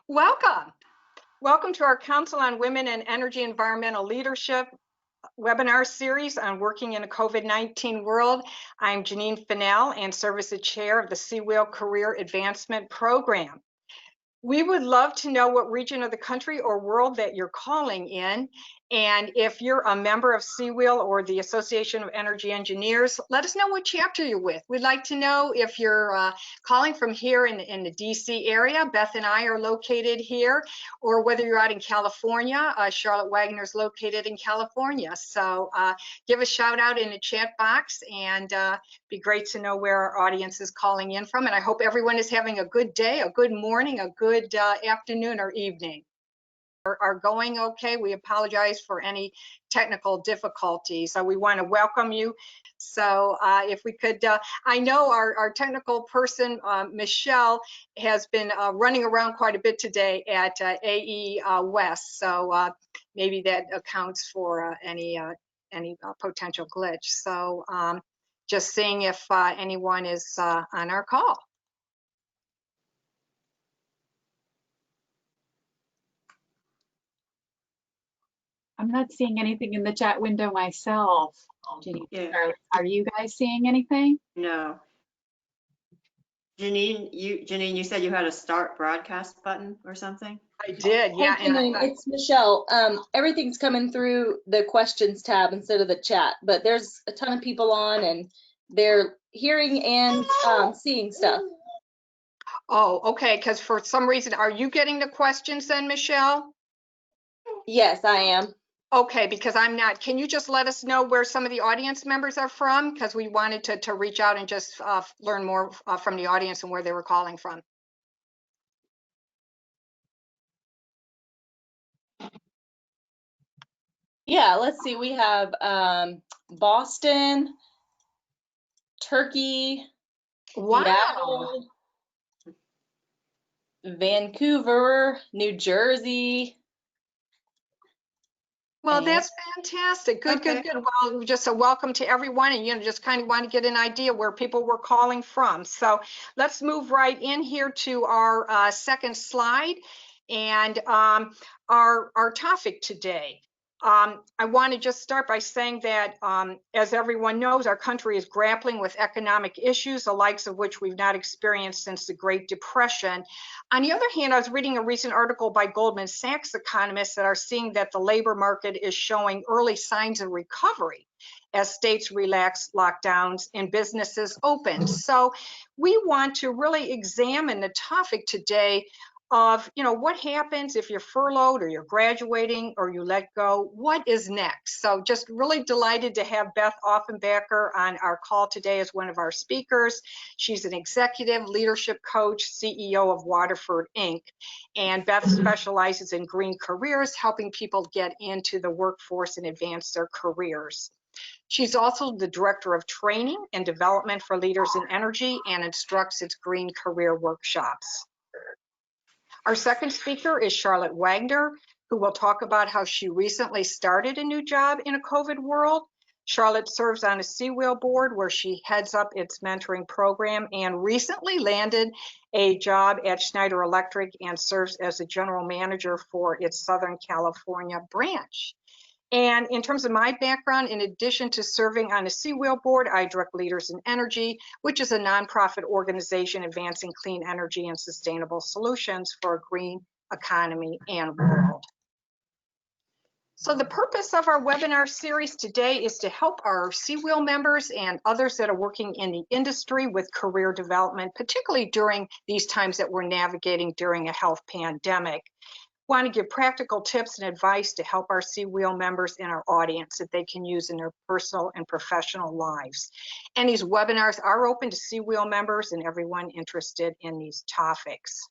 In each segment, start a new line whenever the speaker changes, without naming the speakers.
Welcome. Welcome to our Council on Women and Energy Environmental Leadership webinar series on working in a COVID-19 world. I'm Janine Fennell and serve as the chair of the Seawheel Career Advancement Program. We would love to know what region of the country or world that you're calling in. And if you're a member of Seawheel or the Association of Energy Engineers, let us know what chapter you're with. We'd like to know if you're calling from here in the DC area. Beth and I are located here, or whether you're out in California. Charlotte Wagner is located in California. So give a shout out in the chat box, and be great to know where our audience is calling in from. And I hope everyone is having a good day, a good morning, a good afternoon or evening. Are going okay. We apologize for any technical difficulties. We want to welcome you. So if we could, I know our technical person, Michelle, has been running around quite a bit today at AE West. So maybe that accounts for any potential glitch. So just seeing if anyone is on our call.
I'm not seeing anything in the chat window myself. Janine,
Yeah.
are you guys seeing anything?
No. Janine, you said you had a start broadcast button or something?
I did, yeah.
Hey, Janine, it's Michelle. Everything's coming through the questions tab instead of the chat, but there's a ton of people on and they're hearing and seeing stuff.
Oh, okay, because for some reason, are you getting the questions then, Michelle?
Yes, I am.
Okay, because I'm not. Can you just let us know where some of the audience members are from? Because we wanted to reach out and just learn more from the audience and where they were calling from.
Yeah, let's see. We have Boston, Turkey,
Wow.
Seattle, Vancouver, New Jersey.
Well, that's fantastic. Good,
Okay.
good. Well, just a welcome to everyone, and just kind of want to get an idea where people were calling from. So let's move right in here to our second slide and our topic today. I want to just start by saying that, as everyone knows, our country is grappling with economic issues, the likes of which we've not experienced since the Great Depression. On the other hand, I was reading a recent article by Goldman Sachs economists that are seeing that the labor market is showing early signs of recovery as states relax lockdowns and businesses open. So we want to really examine the topic today of, what happens if you're furloughed or you're graduating or you let go. What is next? So just really delighted to have Beth Offenbacher on our call today as one of our speakers. She's an executive leadership coach, CEO of Waterford Inc. And Beth specializes in green careers, helping people get into the workforce and advance their careers. She's also the director of training and development for leaders in energy and instructs its green career workshops. Our second speaker is Charlotte Wagner, who will talk about how she recently started a new job in a COVID world. Charlotte serves on a Seawheel board where she heads up its mentoring program and recently landed a job at Schneider Electric and serves as the general manager for its Southern California branch. And in terms of my background, in addition to serving on a Seawheel board, I direct Leaders in Energy, which is a nonprofit organization advancing clean energy and sustainable solutions for a green economy and world. So the purpose of our webinar series today is to help our Seawheel members and others that are working in the industry with career development, particularly during these times that we're navigating during a health pandemic. Want to give practical tips and advice to help our Seawheel members in our audience that they can use in their personal and professional lives. And these webinars are open to Seawheel members and everyone interested in these topics.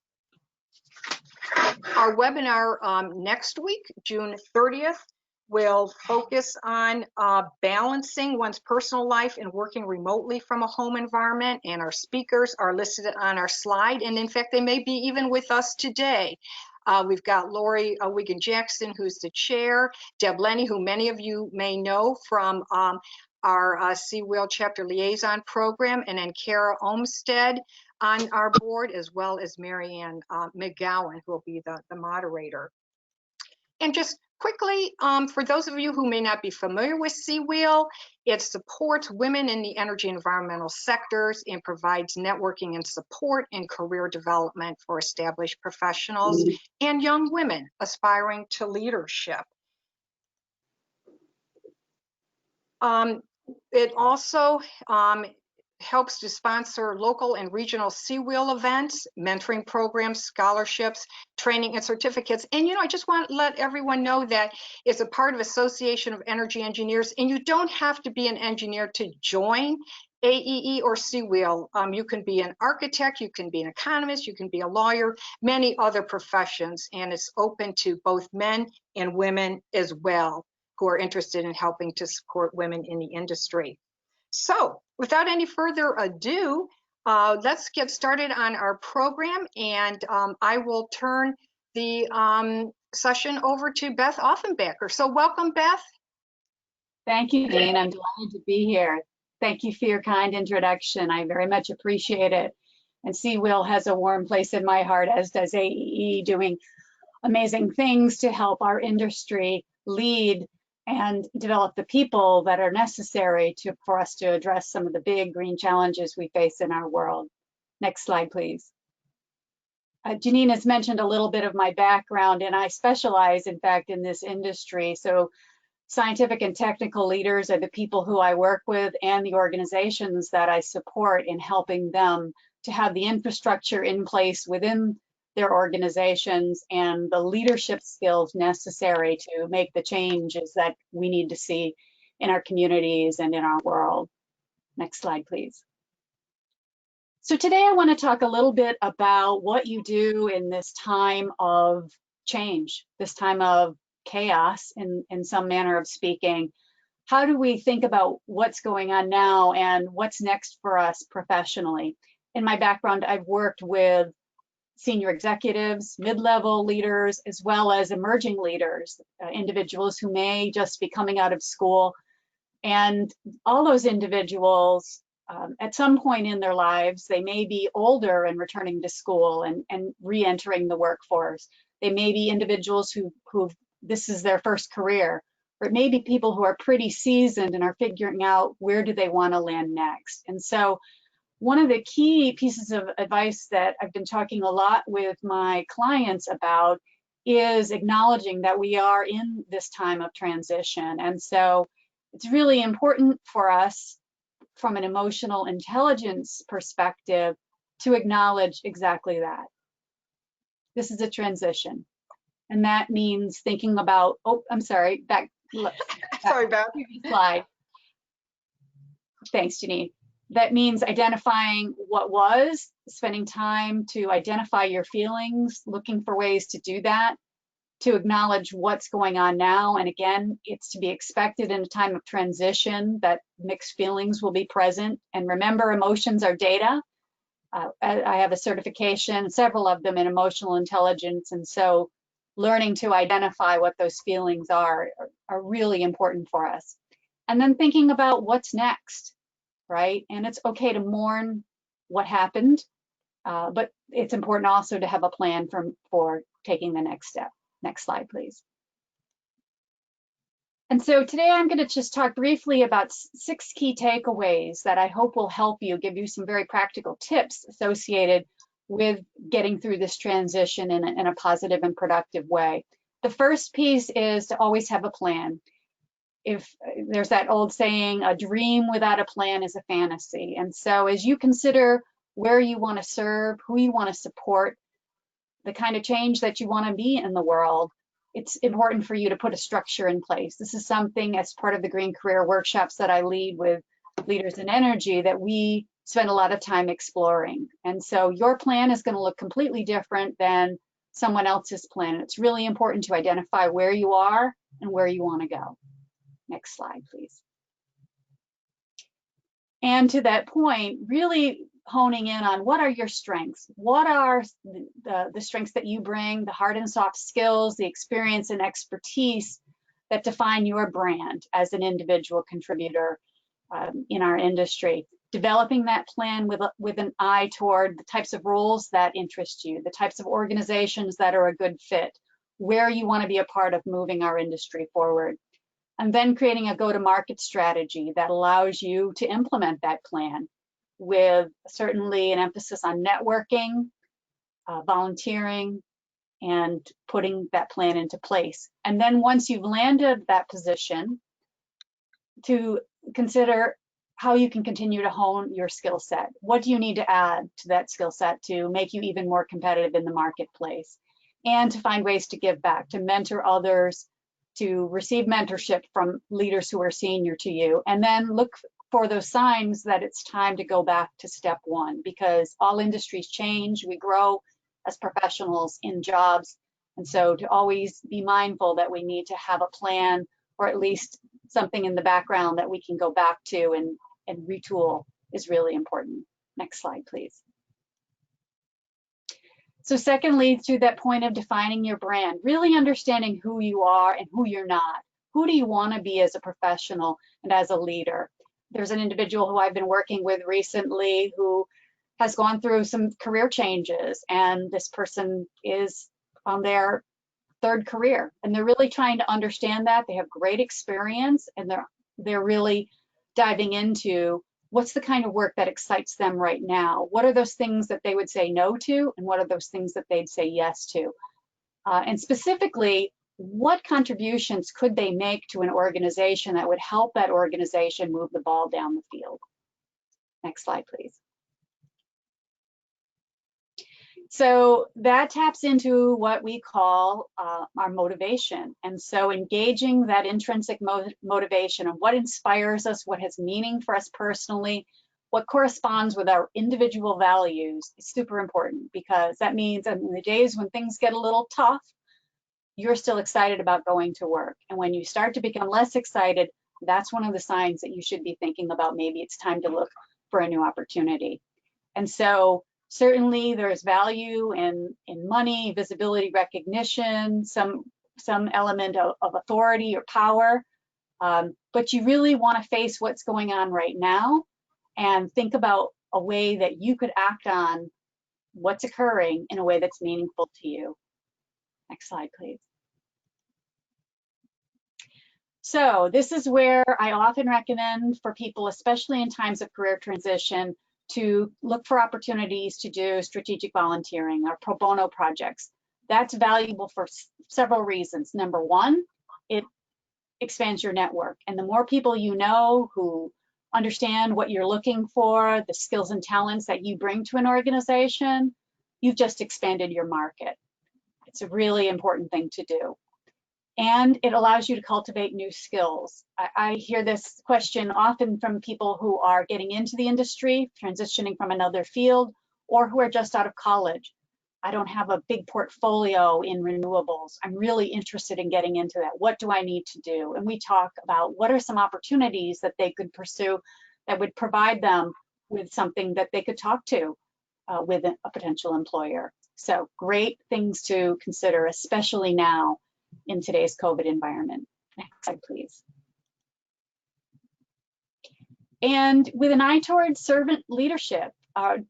Our webinar next week, June 30th, will focus on balancing one's personal life and working remotely from a home environment. And our speakers are listed on our slide. And in fact, they may be even with us today. We've got Lori Wiggin-Jackson, who's the chair, Deb Lenny, who many of you may know from our Seawheel Chapter Liaison Program, and then Kara Olmsted on our board, as well as Marianne McGowan, who will be the moderator. And just quickly, for those of you who may not be familiar with Seawheel, it supports women in the energy and environmental sectors and provides networking and support and career development for established professionals and young women aspiring to leadership. It also helps to sponsor local and regional Seawheel events, mentoring programs, scholarships, training, and certificates. And, I just want to let everyone know that it's a part of Association of Energy Engineers, and you don't have to be an engineer to join AEE or Seawheel. You can be an architect, you can be an economist, you can be a lawyer, many other professions, and it's open to both men and women as well who are interested in helping to support women in the industry. So without any further ado, let's get started on our program, and I will turn the session over to Beth Offenbacher. So welcome, Beth.
Thank you, Dean. I'm delighted to be here. Thank you for your kind introduction. I very much appreciate it. And Seawheel has a warm place in my heart, as does AEE, doing amazing things to help our industry lead and develop the people that are necessary for us to address some of the big green challenges we face in our world. Next slide, please. Janine has mentioned a little bit of my background, and I specialize, in fact, in this industry. So scientific and technical leaders are the people who I work with and the organizations that I support in helping them to have the infrastructure in place within their organizations and the leadership skills necessary to make the changes that we need to see in our communities and in our world. Next slide, please. So today I want to talk a little bit about what you do in this time of change, this time of chaos in some manner of speaking. How do we think about what's going on now and what's next for us professionally? In my background, I've worked with senior executives, mid-level leaders, as well as emerging leaders, individuals who may just be coming out of school. And all those individuals, at some point in their lives, they may be older and returning to school and re-entering the workforce. They may be individuals who this is their first career, or it may be people who are pretty seasoned and are figuring out where do they want to land next. And so one of the key pieces of advice that I've been talking a lot with my clients about is acknowledging that we are in this time of transition. And so it's really important for us from an emotional intelligence perspective to acknowledge exactly that. This is a transition. And that means thinking about, oh, I'm sorry, back.
Sorry, Beth.
Slide. Thanks, Janine. That means identifying what was, spending time to identify your feelings, looking for ways to do that, to acknowledge what's going on now. And again, it's to be expected in a time of transition that mixed feelings will be present. And remember, emotions are data. I have a certification, several of them in emotional intelligence. And so learning to identify what those feelings are really important for us. And then thinking about what's next. Right? And it's okay to mourn what happened, but it's important also to have a plan for taking the next step. Next slide, please. And so today I'm going to just talk briefly about 6 key takeaways that I hope will help you, give you some very practical tips associated with getting through this transition in a positive and productive way. The first piece is to always have a plan. If there's that old saying, a dream without a plan is a fantasy. And so as you consider where you want to serve, who you want to support, the kind of change that you want to be in the world, it's important for you to put a structure in place. This is something as part of the Green Career workshops that I lead with leaders in energy that we spend a lot of time exploring. And so your plan is going to look completely different than someone else's plan. It's really important to identify where you are and where you want to go. Next slide, please. And to that point, really honing in on what are your strengths? What are the strengths that you bring, the hard and soft skills, the experience and expertise that define your brand as an individual contributor? in our industry. Developing that plan with an eye toward the types of roles that interest you, the types of organizations that are a good fit, where you want to be a part of moving our industry forward. And then creating a go-to-market strategy that allows you to implement that plan with certainly an emphasis on networking, volunteering, and putting that plan into place. And then once you've landed that position, to consider how you can continue to hone your skill set. What do you need to add to that skill set to make you even more competitive in the marketplace? And to find ways to give back, to mentor others, to receive mentorship from leaders who are senior to you, and then look for those signs that it's time to go back to step one, because all industries change, we grow as professionals in jobs, and so to always be mindful that we need to have a plan, or at least something in the background that we can go back to and retool is really important. Next slide, please. So secondly, to that point of defining your brand, really understanding who you are and who you're not. Who do you want to be as a professional and as a leader? There's an individual who I've been working with recently who has gone through some career changes, and this person is on their third career, and they're really trying to understand that. They have great experience, and they're really diving into what's the kind of work that excites them right now. What are those things that they would say no to, and what are those things that they'd say yes to? And specifically, what contributions could they make to an organization that would help that organization move the ball down the field? Next slide, please. So that taps into what we call our motivation. And so engaging that intrinsic motivation of what inspires us, what has meaning for us personally, what corresponds with our individual values is super important, because that means in the days when things get a little tough, you're still excited about going to work. And when you start to become less excited, that's one of the signs that you should be thinking about maybe it's time to look for a new opportunity. And so certainly there's value in money, visibility, recognition, some element of authority or power, but you really want to face what's going on right now and think about a way that you could act on what's occurring in a way that's meaningful to you. Next slide, please. So this is where I often recommend for people, especially in times of career transition, to look for opportunities to do strategic volunteering or pro bono projects. That's valuable for several reasons. Number one, it expands your network. And the more people you know who understand what you're looking for, the skills and talents that you bring to an organization, you've just expanded your market. It's a really important thing to do. And it allows you to cultivate new skills. I hear this question often from people who are getting into the industry, transitioning from another field, or who are just out of college. I don't have a big portfolio in renewables. I'm really interested in getting into that. What do I need to do? And we talk about what are some opportunities that they could pursue that would provide them with something that they could talk to with a potential employer. So great things to consider, especially now in today's COVID environment. Next slide, please. And with an eye towards servant leadership,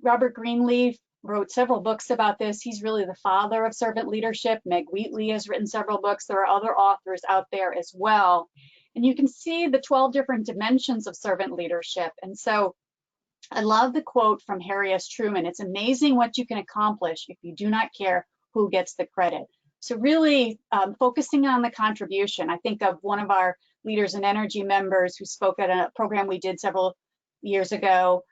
Robert Greenleaf wrote several books about this. He's really the father of servant leadership. Meg Wheatley has written several books. There are other authors out there as well. And you can see the 12 different dimensions of servant leadership. And so I love the quote from Harry S. Truman. It's amazing what you can accomplish if you do not care who gets the credit. So really focusing on the contribution. I think of one of our Leaders in Energy members who spoke at a program we did several years ago,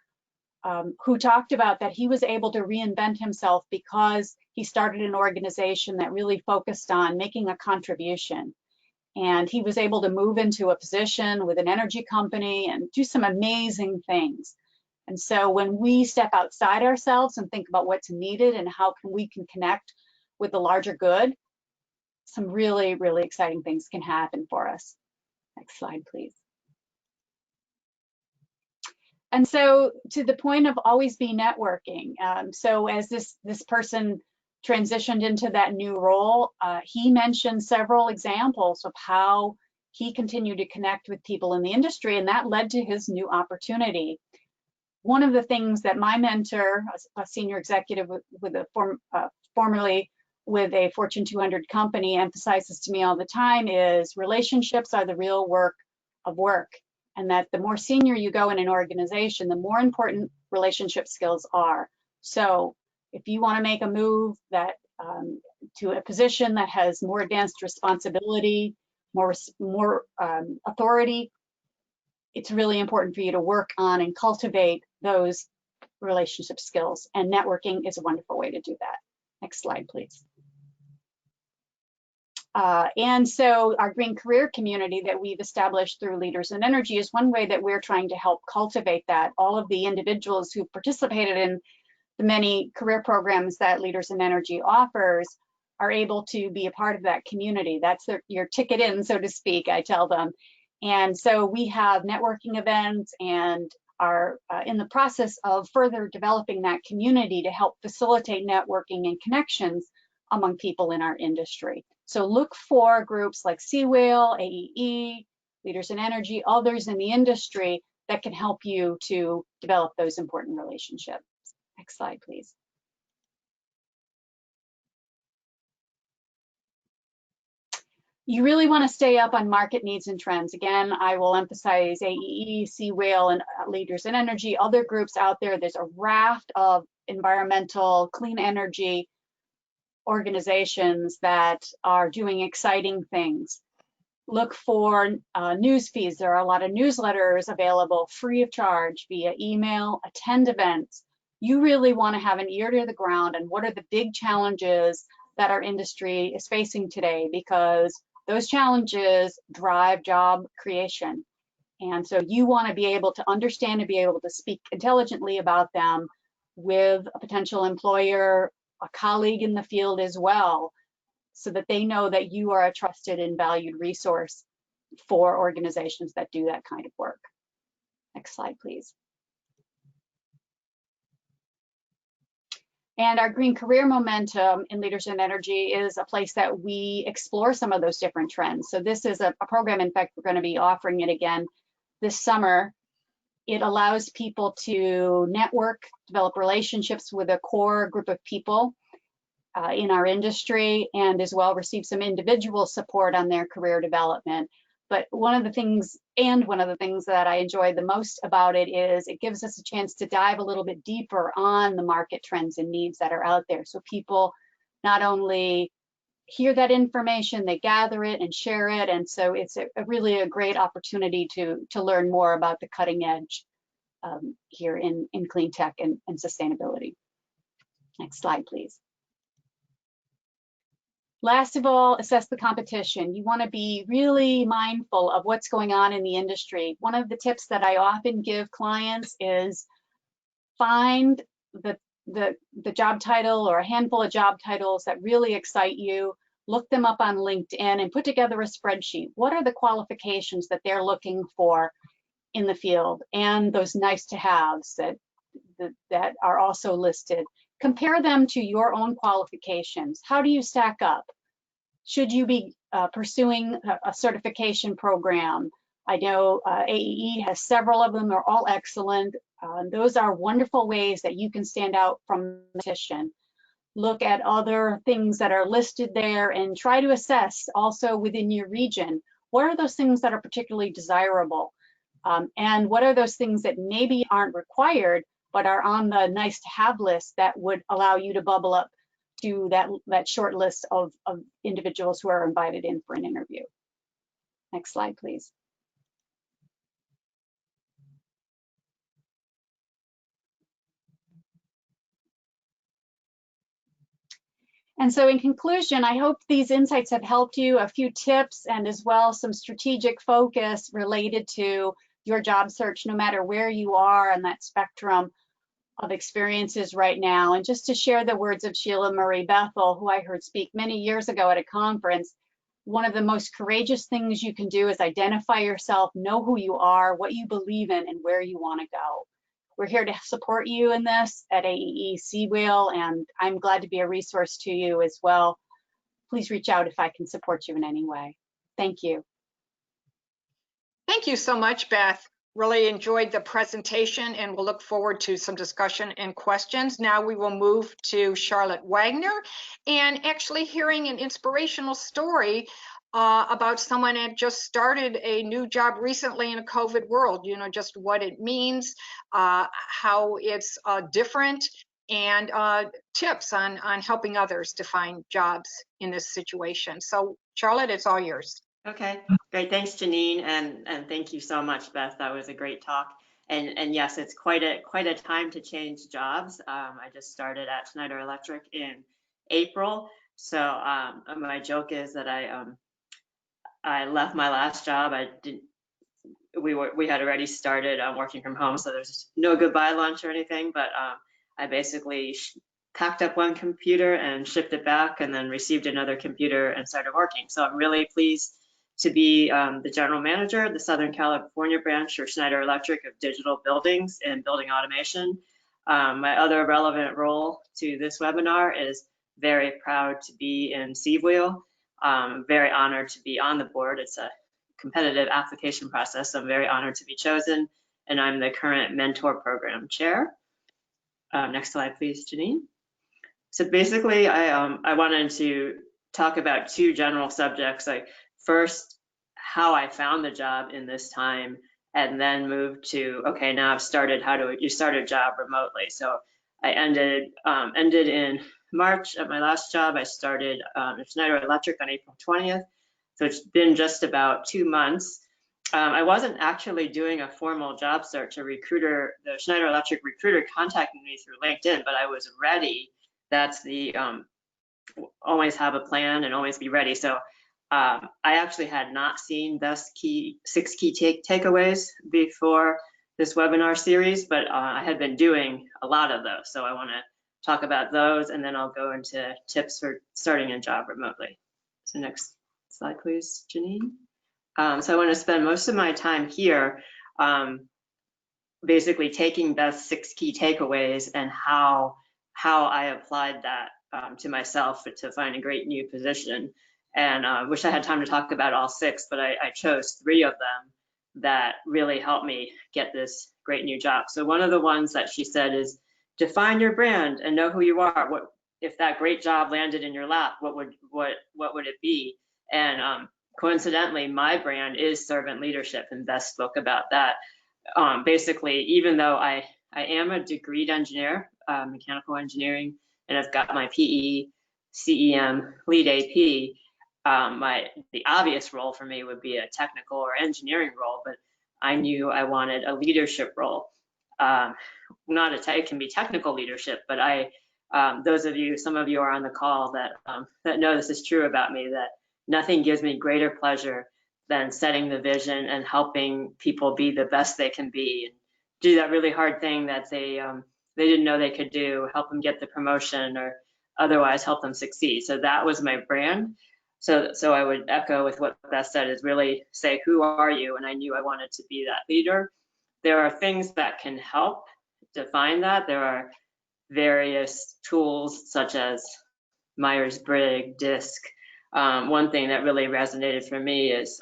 who talked about that he was able to reinvent himself because he started an organization that really focused on making a contribution. And he was able to move into a position with an energy company and do some amazing things. And so when we step outside ourselves and think about what's needed and how we can connect with the larger good, some really, really exciting things can happen for us. Next slide, please. And so to the point of always be networking. So as this person transitioned into that new role, he mentioned several examples of how he continued to connect with people in the industry, and that led to his new opportunity. One of the things that my mentor, a senior executive formerly with a Fortune 200 company, emphasizes to me all the time is relationships are the real work of work, and that the more senior you go in an organization, the more important relationship skills are. So if you want to make a move that to a position that has more advanced responsibility, more authority, it's really important for you to work on and cultivate those relationship skills, and networking is a wonderful way to do that. Next slide, please. And so our green career community that we've established through Leaders in Energy is one way that we're trying to help cultivate that. All of the individuals who participated in the many career programs that Leaders in Energy offers are able to be a part of that community. That's your ticket in, so to speak, I tell them. And so we have networking events and are in the process of further developing that community to help facilitate networking and connections among people in our industry. So look for groups like Seawheel, AEE, Leaders in Energy, others in the industry that can help you to develop those important relationships. Next slide, please. You really want to stay up on market needs and trends. Again, I will emphasize AEE, Seawheel, and Leaders in Energy, other groups out there. There's a raft of environmental, clean energy organizations that are doing exciting things. Look for news feeds. There are a lot of newsletters available free of charge via email, attend events. You really want to have an ear to the ground and what are the big challenges that our industry is facing today, because those challenges drive job creation. And so you want to be able to understand and be able to speak intelligently about them with a potential employer, a colleague in the field as well, so that they know that you are a trusted and valued resource for organizations that do that kind of work. Next slide, please. And our Green Career Momentum in Leaders in Energy is a place that we explore some of those different trends. So this is a program, in fact, we're going to be offering it again this summer. It allows people to network, develop relationships with a core group of people in our industry, and as well receive some individual support on their career development. But one of the things that I enjoy the most about it is it gives us a chance to dive a little bit deeper on the market trends and needs that are out there. So people not only hear that information, they gather it and share it. And so it's really a great opportunity to learn more about the cutting edge here in clean tech and sustainability. Next slide, please. Last of all, assess the competition. You want to be really mindful of what's going on in the industry. One of the tips that I often give clients is find the job title or a handful of job titles that really excite you, look them up on LinkedIn and put together a spreadsheet. What are the qualifications that they're looking for in the field, and those nice to haves that are also listed. Compare them to your own qualifications. How do you stack up? Should you be pursuing a certification program? I know AEE has several of them. They're all excellent. Those are wonderful ways that you can stand out from the competition. Look at other things that are listed there and try to assess also within your region. What are those things that are particularly desirable? And what are those things that maybe aren't required, but are on the nice to have list that would allow you to bubble up to that short list of individuals who are invited in for an interview. Next slide, please. And so in conclusion, I hope these insights have helped you, a few tips and as well some strategic focus related to your job search, no matter where you are on that spectrum of experiences right now. And just to share the words of Sheila Marie Bethel, who I heard speak many years ago at a conference, one of the most courageous things you can do is identify yourself, know who you are, what you believe in, and where you want to go. We're here to support you in this at AEE Seawheel, and I'm glad to be a resource to you as well. Please reach out if I can support you in any way. Thank you.
Thank you so much, Beth. Really enjoyed the presentation, and we'll look forward to some discussion and questions. Now we will move to Charlotte Wagner and actually hearing an inspirational story about someone that just started a new job recently in a COVID world, you know, just what it means, how it's different, and tips on helping others to find jobs in this situation. So Charlotte, it's all yours.
Okay, great. Thanks, Janine, and thank you so much, Beth. That was a great talk. And yes, it's quite a time to change jobs. I just started at Schneider Electric in April, so my joke is that I left my last job. We had already started working from home, so there's no goodbye lunch or anything. But I basically packed up one computer and shipped it back, and then received another computer and started working. So I'm really pleased to be the general manager of the Southern California branch for Schneider Electric of digital buildings and building automation. My other relevant role to this webinar is very proud to be in CWheel. Very honored to be on the board. It's a competitive application process, so I'm very honored to be chosen, and I'm the current mentor program chair. Next slide, please, Janine. So basically, I wanted to talk about two general subjects, like first, how I found the job in this time, and then move to, okay, now I've started, how do you start a job remotely? So I ended in March at my last job. I started at Schneider Electric on April 20th. So it's been just about 2 months. I wasn't actually doing a formal job search. The Schneider Electric recruiter contacted me through LinkedIn, but I was ready. That's the always have a plan and always be ready. So I actually had not seen Beth's 6 key takeaways before this webinar series, but I had been doing a lot of those. So I want to talk about those, and then I'll go into tips for starting a job remotely. So next slide, please, Janine. So I want to spend most of my time here basically taking Beth's 6 key takeaways and how I applied that to myself to find a great new position. And wish I had time to talk about all 6, but I chose 3 of them that really helped me get this great new job. So one of the ones that she said is, define your brand and know who you are. What if that great job landed in your lap? What would it be? And coincidentally, my brand is servant leadership, and Beth spoke about that. Basically, even though I am a degreed engineer, mechanical engineering, and I've got my PE, CEM, lead AP, the obvious role for me would be a technical or engineering role, but I knew I wanted a leadership role. It can be technical leadership, but some of you are on the call that know this is true about me, that nothing gives me greater pleasure than setting the vision and helping people be the best they can be, and do that really hard thing that they didn't know they could do, help them get the promotion or otherwise help them succeed. So that was my brand. So I would echo with what Beth said, is really say, who are you? And I knew I wanted to be that leader. There are things that can help define that. There are various tools such as Myers-Briggs, DISC. One thing that really resonated for me is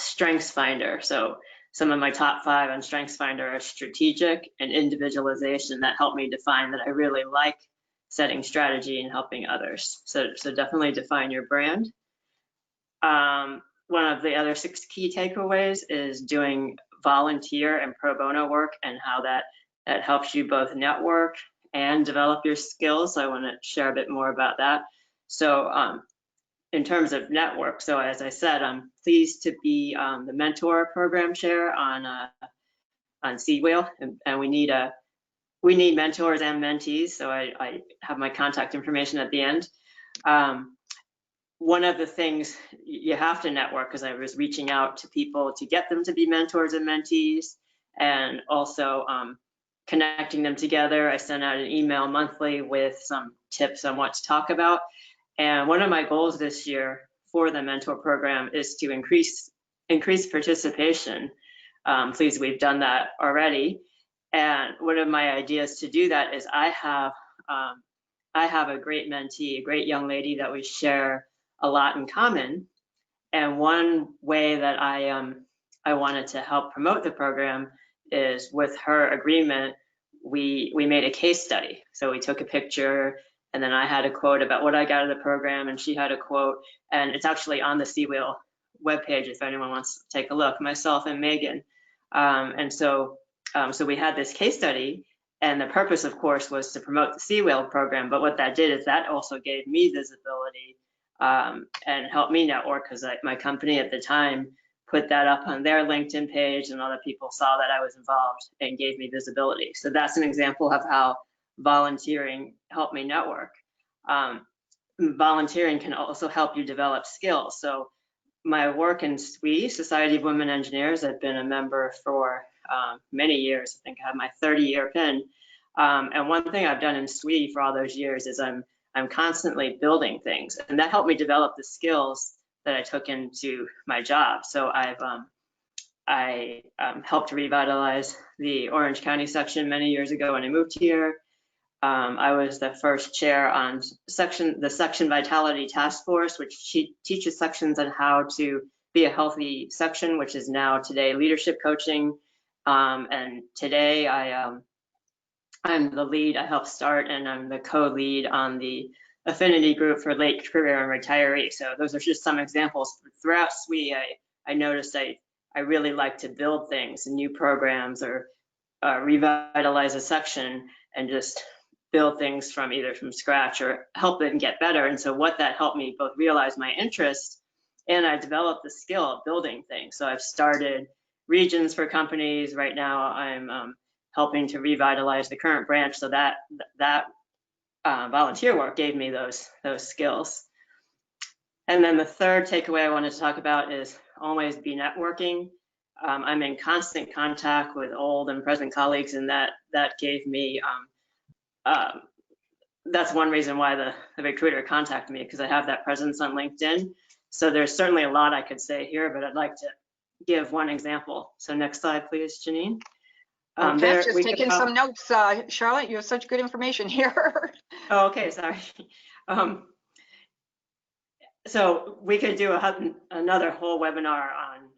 StrengthsFinder. So some of my top 5 on StrengthsFinder are strategic and individualization, that helped me define that I really like setting strategy and helping others. So definitely define your brand. One of the other 6 key takeaways is doing volunteer and pro bono work, and how that helps you both network and develop your skills. So I want to share a bit more about that. So in terms of network, so as I said, I'm pleased to be the mentor program chair on CWheel, and we need mentors and mentees. So I have my contact information at the end. One of the things you have to network, because I was reaching out to people to get them to be mentors and mentees, and also connecting them together. I sent out an email monthly with some tips on what to talk about. And one of my goals this year for the mentor program is to increase participation. Please, we've done that already. And one of my ideas to do that is I have a great mentee, a great young lady that we share a lot in common. And one way that I wanted to help promote the program is, with her agreement, we made a case study. So we took a picture, and then I had a quote about what I got out of the program, and she had a quote, and it's actually on the Seawheel webpage if anyone wants to take a look, myself and Megan. And so we had this case study, and the purpose, of course, was to promote the Seawheel program. But what that did is that also gave me visibility and helped me network, because my company at the time put that up on their LinkedIn page, and other people saw that I was involved and gave me visibility. So that's an example of how volunteering helped me network. Volunteering can also help you develop skills. So my work in SWE, Society of Women Engineers, I've been a member for many years. I think I have my 30-year pin. And one thing I've done in SWE for all those years is I'm constantly building things, and that helped me develop the skills that I took into my job. So I helped revitalize the Orange County section many years ago when I moved here. I was the first chair on the Section Vitality Task Force, which teaches sections on how to be a healthy section, which is now today leadership coaching. And today I'm the lead. I helped start, and I'm the co-lead on the affinity group for late career and retiree. So those are just some examples. Throughout SWE, I noticed I really like to build things, new programs, or revitalize a section and just build things from scratch or help it get better. And so what that helped me both realize my interest, and I developed the skill of building things. So I've started regions for companies. Right now I'm helping to revitalize the current branch. So that volunteer work gave me those skills. And then the third takeaway I wanted to talk about is always be networking. I'm in constant contact with old and present colleagues, and that gave me, that's one reason why the recruiter contacted me, because I have that presence on LinkedIn. So there's certainly a lot I could say here, but I'd like to give one example. So next slide, please, Janine.
Beth just taking some notes. Charlotte, you have such good information here.
Oh, okay, sorry. So we could do another whole webinar on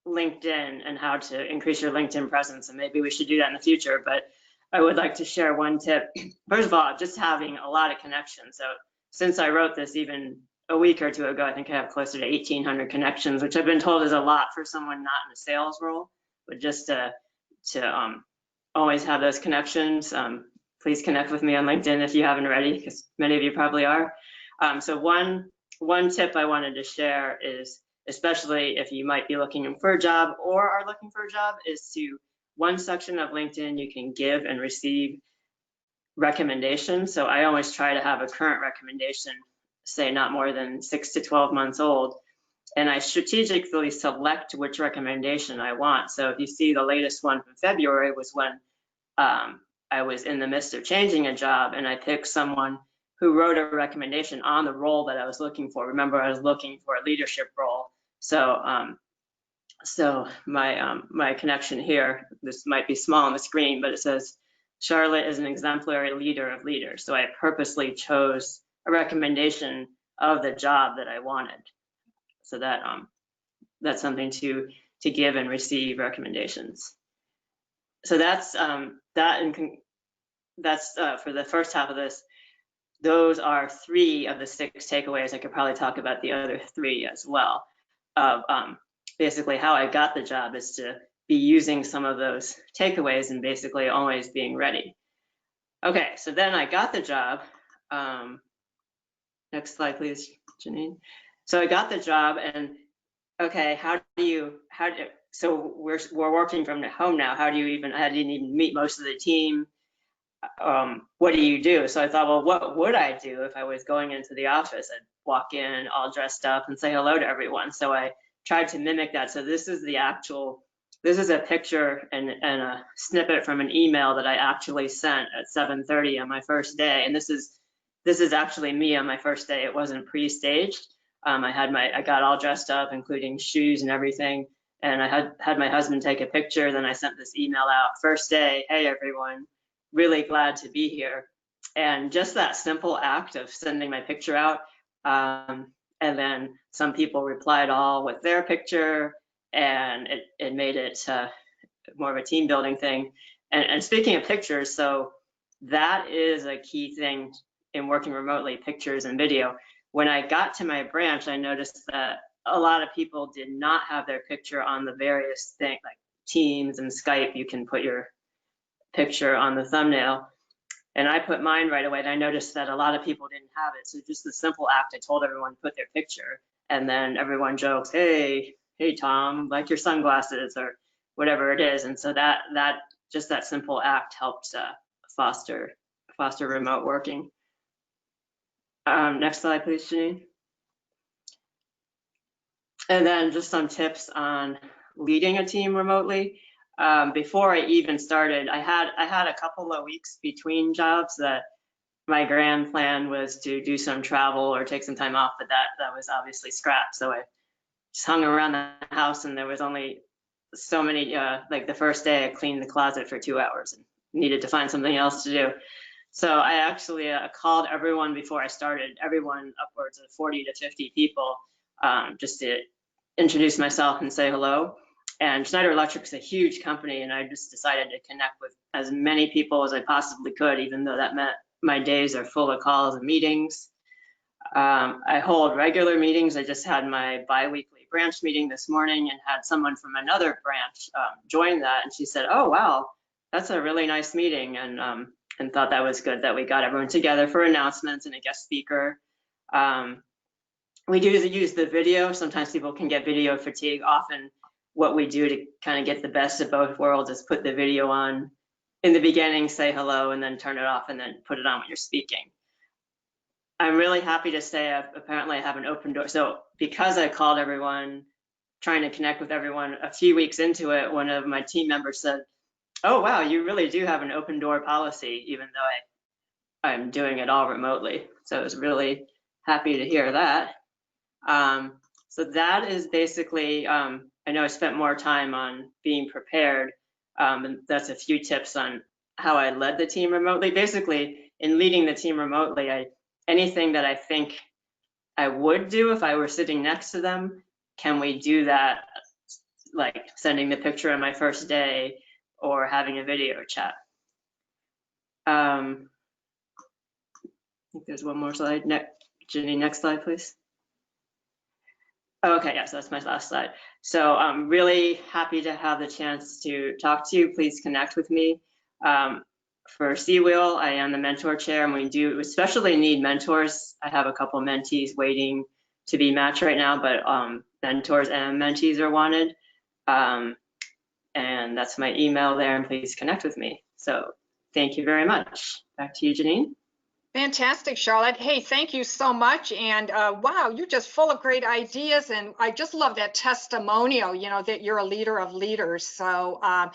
LinkedIn and how to increase your LinkedIn presence, and maybe we should do that in the future. But I would like to share one tip. First of all, just having a lot of connections. So since I wrote this even a week or two ago, I think I have closer to 1,800 connections, which I've been told is a lot for someone not in a sales role, but just to always have those connections. Please connect with me on LinkedIn if you haven't already, because many of you probably are. So one tip I wanted to share is, especially if you might be looking for a job or are looking for a job, is one section of LinkedIn you can give and receive recommendations. So I always try to have a current recommendation, say not more than 6 to 12 months old, and I strategically select which recommendation I want. So if you see the latest one from February was when I was in the midst of changing a job, and I picked someone who wrote a recommendation on the role that I was looking for. Remember, I was looking for a leadership role. So my connection here, this might be small on the screen, but it says, Charlotte is an exemplary leader of leaders. So I purposely chose a recommendation of the job that I wanted. So that's something to give and receive recommendations. So that's for the first half of this. Those are 3 of the 6 takeaways. I could probably talk about the other 3 as well. Basically, how I got the job is to be using some of those takeaways and basically always being ready. Okay, so then I got the job. Next slide, please, Janine. So I got the job, and okay, so we're working from home now. I didn't even meet most of the team. What do you do? So I thought, well, what would I do if I was going into the office? I'd walk in all dressed up and say hello to everyone. So I tried to mimic that. So this is a picture and a snippet from an email that I actually sent at 7:30 on my first day. And this is actually me on my first day. It wasn't pre-staged. I got all dressed up, including shoes and everything. And I had my husband take a picture. Then I sent this email out. First day, hey everyone, really glad to be here. And just that simple act of sending my picture out, and then some people replied all with their picture, and it made it more of a team building thing. And speaking of pictures, so that is a key thing in working remotely, pictures and video. When I got to my branch, I noticed that a lot of people did not have their picture on the various things like Teams and Skype. You can put your picture on the thumbnail. And I put mine right away, and I noticed that a lot of people didn't have it. So just the simple act, I told everyone to put their picture, and then everyone jokes, hey Tom, like your sunglasses or whatever it is. And so that just that simple act helped foster remote working. Next slide, please, Janine. And then just some tips on leading a team remotely. Before I even started, I had a couple of weeks between jobs that my grand plan was to do some travel or take some time off, but that was obviously scrapped. So I just hung around the house, and there was only so many, like the first day I cleaned the closet for 2 hours and needed to find something else to do. So I actually called everyone before I started, everyone upwards of 40 to 50 people, just to introduce myself and say hello. And Schneider Electric is a huge company, and I just decided to connect with as many people as I possibly could, even though that meant my days are full of calls and meetings. I hold regular meetings. I just had my bi-weekly branch meeting this morning and had someone from another branch join that, and she said, oh wow, that's a really nice meeting, and thought that was good that we got everyone together for announcements and a guest speaker. We do use the video. Sometimes people can get video fatigue. Often what we do to kind of get the best of both worlds is put the video on in the beginning, say hello, and then turn it off, and then put it on when you're speaking. I'm really happy to say apparently I have an open door. So because I called everyone, trying to connect with everyone, a few weeks into it, one of my team members said, oh wow, you really do have an open door policy, even though I'm doing it all remotely. So I was really happy to hear that. So that is basically, I know I spent more time on being prepared, and that's a few tips on how I led the team remotely. Basically, in leading the team remotely, anything that I think I would do if I were sitting next to them, can we do that, like sending the picture on my first day or having a video chat. I think there's one more slide. Ginny, next slide, please. Okay, yeah, so that's my last slide. So I'm really happy to have the chance to talk to you. Please connect with me. For Seawheel, I am the mentor chair, and we do especially need mentors. I have a couple of mentees waiting to be matched right now, but mentors and mentees are wanted. And that's my email there, and please connect with me. So thank you very much. Back to you, Janine.
Fantastic, Charlotte. Hey, thank you so much. And wow, you're just full of great ideas. And I just love that testimonial, you know, that you're a leader of leaders. So I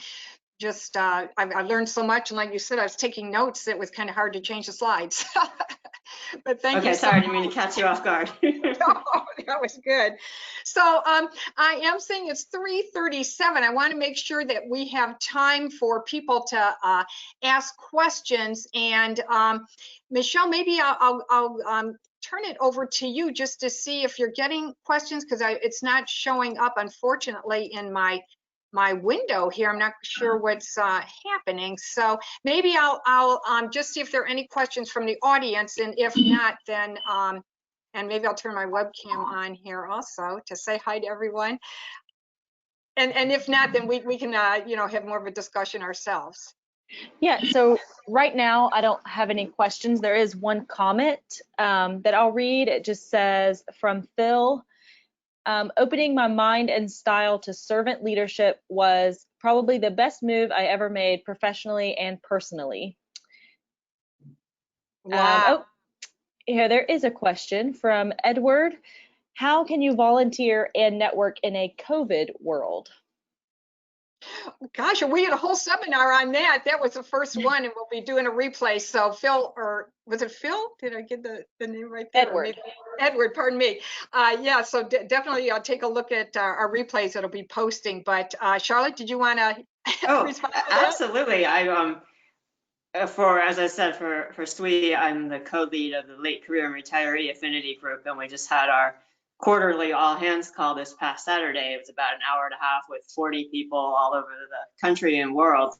learned so much. And like you said, I was taking notes. It was kind of hard to change the slides. But thank you.
Okay, sorry, I didn't mean to catch you off guard.
No, that was good. So I am saying it's 3:37. I want to make sure that we have time for people to ask questions. And Michelle, maybe I'll turn it over to you just to see if you're getting questions, because it's not showing up, unfortunately, in my window here. I'm not sure what's happening. So maybe I'll just see if there are any questions from the audience, and if not, then and maybe I'll turn my webcam on here also to say hi to everyone. And if not, then we can you know, have more of a discussion ourselves.
Yeah, so right now I don't have any questions. There is one comment that I'll read. It just says, from Phil, opening my mind and style to servant leadership was probably the best move I ever made professionally and personally.
Wow.
Here, there is a question from Edward. How can you volunteer and network in a COVID world?
Gosh, we had a whole seminar on that. That was the first one, and we'll be doing a replay. So Phil, or was it Phil? Did I get the name right there?
Edward.
Edward, pardon me. Yeah, so definitely take a look at our replays that'll be posting. But Charlotte, did you want to respond to that?
Absolutely. As I said, for SWE, I'm the co-lead of the Late Career and Retiree Affinity Group, and we just had our quarterly all hands call this past Saturday. It was about an hour and a half with 40 people all over the country and world.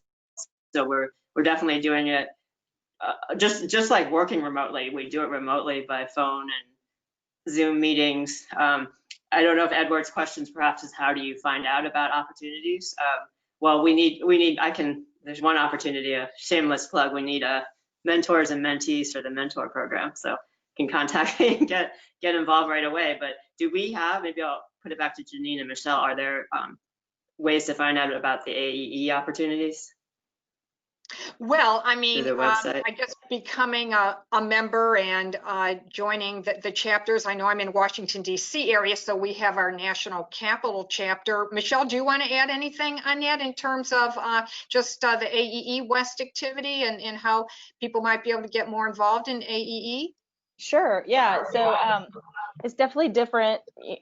So we're definitely doing it just like working remotely. We do it remotely by phone and Zoom meetings. I don't know if Edward's questions perhaps is how do you find out about opportunities? Well, there's one opportunity, a shameless plug. We need mentors and mentees for the mentor program. So you can contact me and get involved right away. But do we have, maybe I'll put it back to Janine and Michelle, are there ways to find out about the AEE opportunities?
Well, I mean,
Through the website?
I guess becoming a member and joining the chapters. I know I'm in Washington, D.C. area, so we have our national capital chapter. Michelle, do you want to add anything on that in terms of just the AEE West activity and how people might be able to get more involved in AEE?
Sure. Yeah. So it's definitely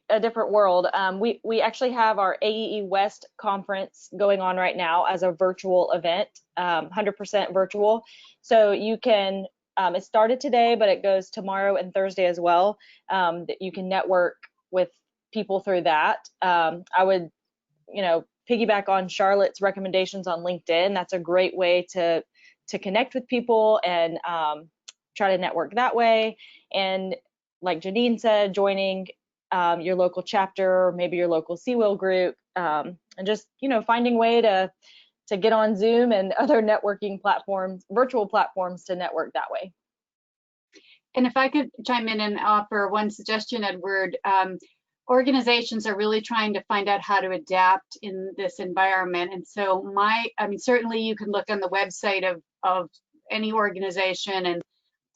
a different world. We actually have our AEE West conference going on right now as a virtual event, 100% virtual. So you can, it started today, but it goes tomorrow and Thursday as well. That you can network with people through that. I would, piggyback on Charlotte's recommendations on LinkedIn. That's a great way to connect with people and try to network that way. And like Janine said, joining your local chapter, maybe your local CWIL group, and just, finding a way to get on Zoom and other networking platforms, virtual platforms to network that way.
And if I could chime in and offer one suggestion, Edward, organizations are really trying to find out how to adapt in this environment. And so certainly you can look on the website of any organization and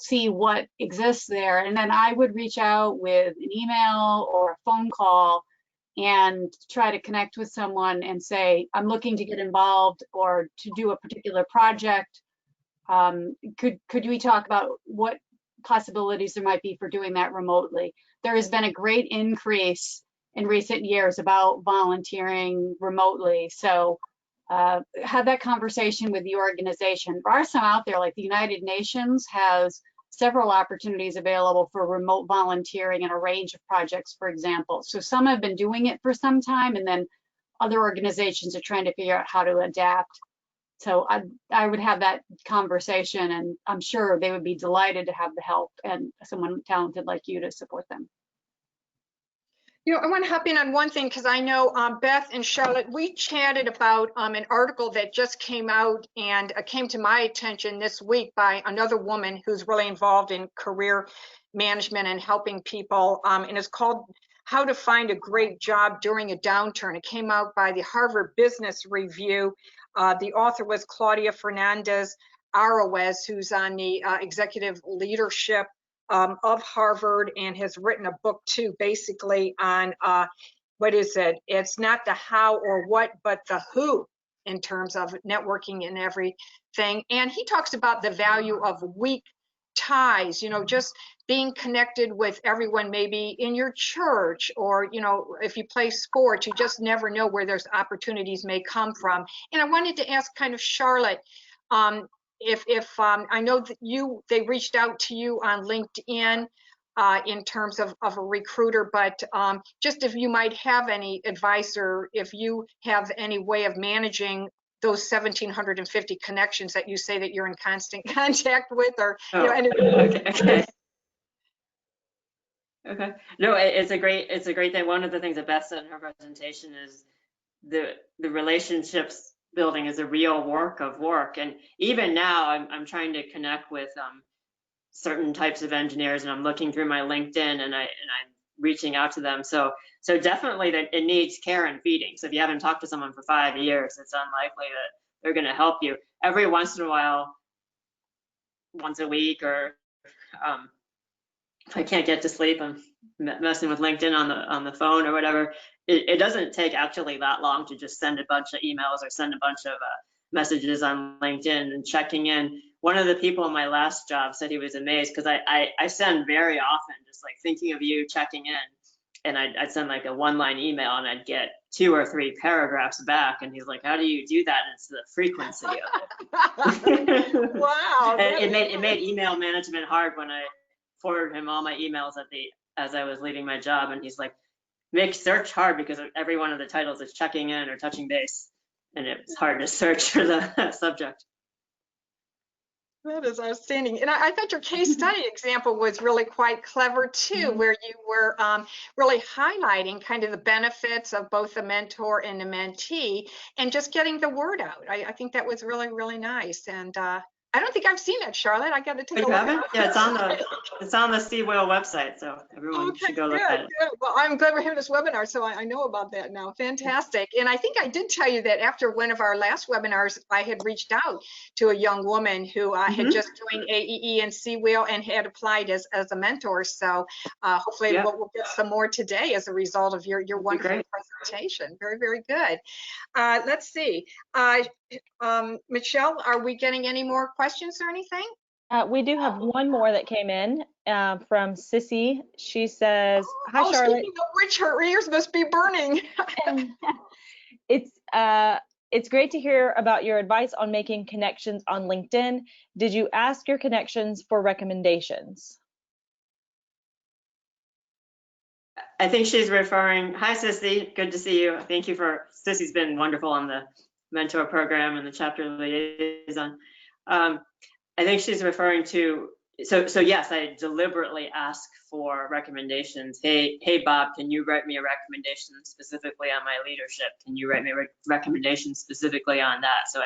see what exists there. And then I would reach out with an email or a phone call and try to connect with someone and say, I'm looking to get involved or to do a particular project. Could we talk about what possibilities there might be for doing that remotely? There has been a great increase in recent years about volunteering remotely. So have that conversation with the organization. There are some out there, like the United Nations has several opportunities available for remote volunteering in a range of projects, for example. So some have been doing it for some time, and then other organizations are trying to figure out how to adapt. So I would have that conversation, and I'm sure they would be delighted to have the help and someone talented like you to support them.
I want to hop in on one thing because I know Beth and Charlotte, we chatted about an article that just came out and came to my attention this week by another woman who's really involved in career management and helping people, and it's called How to Find a Great Job During a Downturn. It came out by the Harvard Business Review. The author was Claudia Fernandez Arawez, who's on the executive leadership of Harvard and has written a book too, basically on what is it? It's not the how or what, but the who in terms of networking and everything. And he talks about the value of weak ties, just being connected with everyone, maybe in your church or, if you play sports, you just never know where those opportunities may come from. And I wanted to ask kind of Charlotte, if I know that they reached out to you on LinkedIn in terms of a recruiter, but just if you might have any advice or if you have any way of managing those 1,750 connections that you say that you're in constant contact with, or
Okay. No, it's a great thing. One of the things that Beth said in her presentation is the relationships building is a real work of work. And even now I'm trying to connect with certain types of engineers, and I'm looking through my LinkedIn and I'm reaching out to them. So definitely that it needs care and feeding. So if you haven't talked to someone for 5 years, it's unlikely that they're going to help you. Every once in a while, once a week, or if I can't get to sleep, I'm messing with LinkedIn on the phone or whatever. It doesn't take actually that long to just send a bunch of emails or send a bunch of messages on LinkedIn and checking in. One of the people in my last job said he was amazed because I send very often, just like thinking of you, checking in, and I'd send like a one-line email and I'd get 2 or 3 paragraphs back, and he's like, how do you do that? And it's the frequency of it.
Wow.
And it made email management hard when I forwarded him all my emails at the as I was leaving my job, and he's like, make search hard because every one of the titles is checking in or touching base, and it's hard to search for the subject.
That is outstanding. And I thought your case study example was really quite clever too, where you were really highlighting kind of the benefits of both the mentor and the mentee and just getting the word out. I think that was really, really nice. And I don't think I've seen it, Charlotte. I got to take a
You
look.
haven't? Yeah, it's on the Sea Whale website, so everyone should go look at it.
Good. Well, I'm glad we're having this webinar, so I know about that now. Fantastic. And I think I did tell you that after one of our last webinars, I had reached out to a young woman who had just joined AEE and Sea Whale and had applied as a mentor. So hopefully we'll get some more today as a result of your wonderful presentation. Very, very good. Let's see. Michelle, are we getting any more questions or anything?
We do have one more that came in from Sissy. She says, "Hi, Charlotte.
Speaking of which, her ears must be burning."
It's great to hear about your advice on making connections on LinkedIn. Did you ask your connections for recommendations?"
I think she's referring, hi Sissy, good to see you. Thank you Sissy's been wonderful on the mentor program and the chapter liaison. I think she's referring to, so yes, I deliberately ask for recommendations. Hey Bob, can you write me a recommendation specifically on my leadership? Can you write me a recommendation specifically on that? So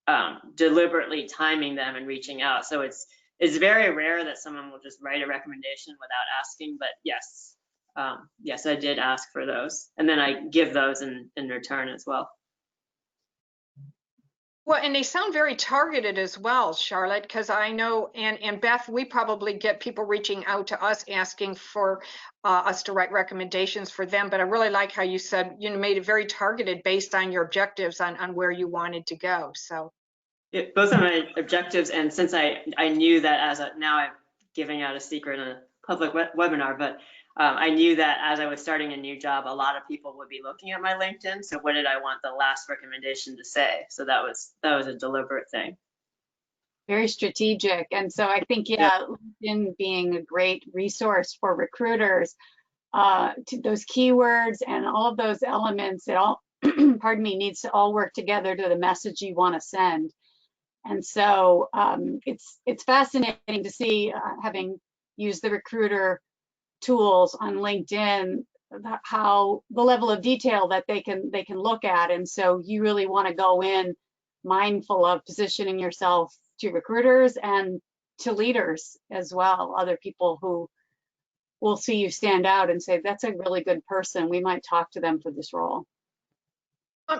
I'm deliberately timing them and reaching out. So it's very rare that someone will just write a recommendation without asking, but yes. Yes, I did ask for those, and then I give those in return as well.
Well, and they sound very targeted as well, Charlotte, because I know, and Beth, we probably get people reaching out to us asking for us to write recommendations for them. But I really like how you said, made it very targeted based on your objectives on where you wanted to go. So
both of my objectives, and since I knew that now I'm giving out a secret in a public webinar, but I knew that as I was starting a new job, a lot of people would be looking at my LinkedIn. So what did I want the last recommendation to say? So that was a deliberate thing.
Very strategic. And so I think, LinkedIn being a great resource for recruiters, to those keywords and all of those elements, it all, pardon me, needs to all work together to the message you want to send. And so it's fascinating to see, having used the recruiter tools on LinkedIn, how the level of detail that they can look at. And so you really want to go in mindful of positioning yourself to recruiters and to leaders as well, other people who will see you stand out and say, that's a really good person, we might talk to them for this role.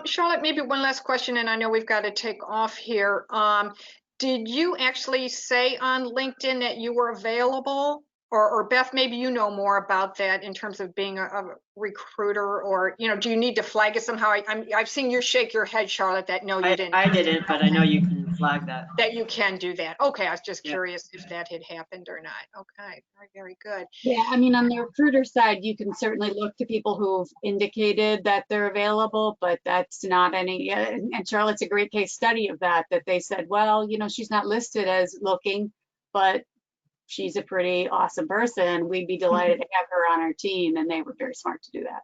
Charlotte, maybe one last question, and I know we've got to take off here. Did you actually say on LinkedIn that you were available? Or Beth, maybe you know more about that in terms of being a recruiter, or do you need to flag it somehow? I've seen you shake your head, Charlotte, that no, you didn't.
I didn't, but I know you can flag that.
That you can do that. Okay, I was just curious if that had happened or not. Okay, very, very good.
Yeah, I mean, on the recruiter side, you can certainly look to people who've indicated that they're available, but that's not any. And Charlotte's a great case study of that. That they said, well, she's not listed as looking, but she's a pretty awesome person. We'd be delighted to have her on our team, and they were very smart to do that.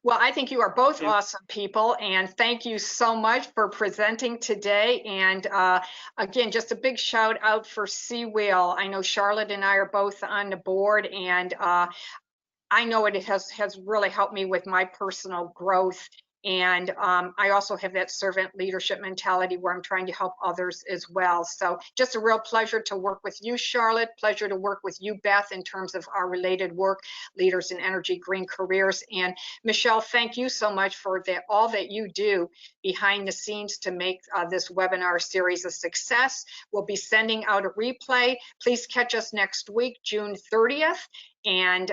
Well, I think you are both awesome people, and thank you so much for presenting today. And again, just a big shout out for Sea Whale. I know Charlotte and I are both on the board, and I know it has really helped me with my personal growth. And I also have that servant leadership mentality where I'm trying to help others as well. So just a real pleasure to work with you, Charlotte. Pleasure to work with you, Beth, in terms of our related work, Leaders in Energy, Green Careers. And Michelle, thank you so much for all that you do behind the scenes to make this webinar series a success. We'll be sending out a replay. Please catch us next week, June 30th. And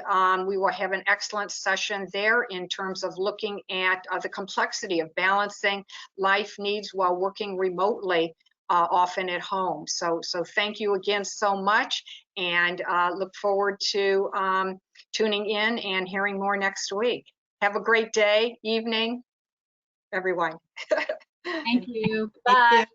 we will have an excellent session there in terms of looking at the complexity of balancing life needs while working remotely, often at home. So thank you again so much, and look forward to tuning in and hearing more next week. Have a great day, evening, everyone.
Thank you. Bye.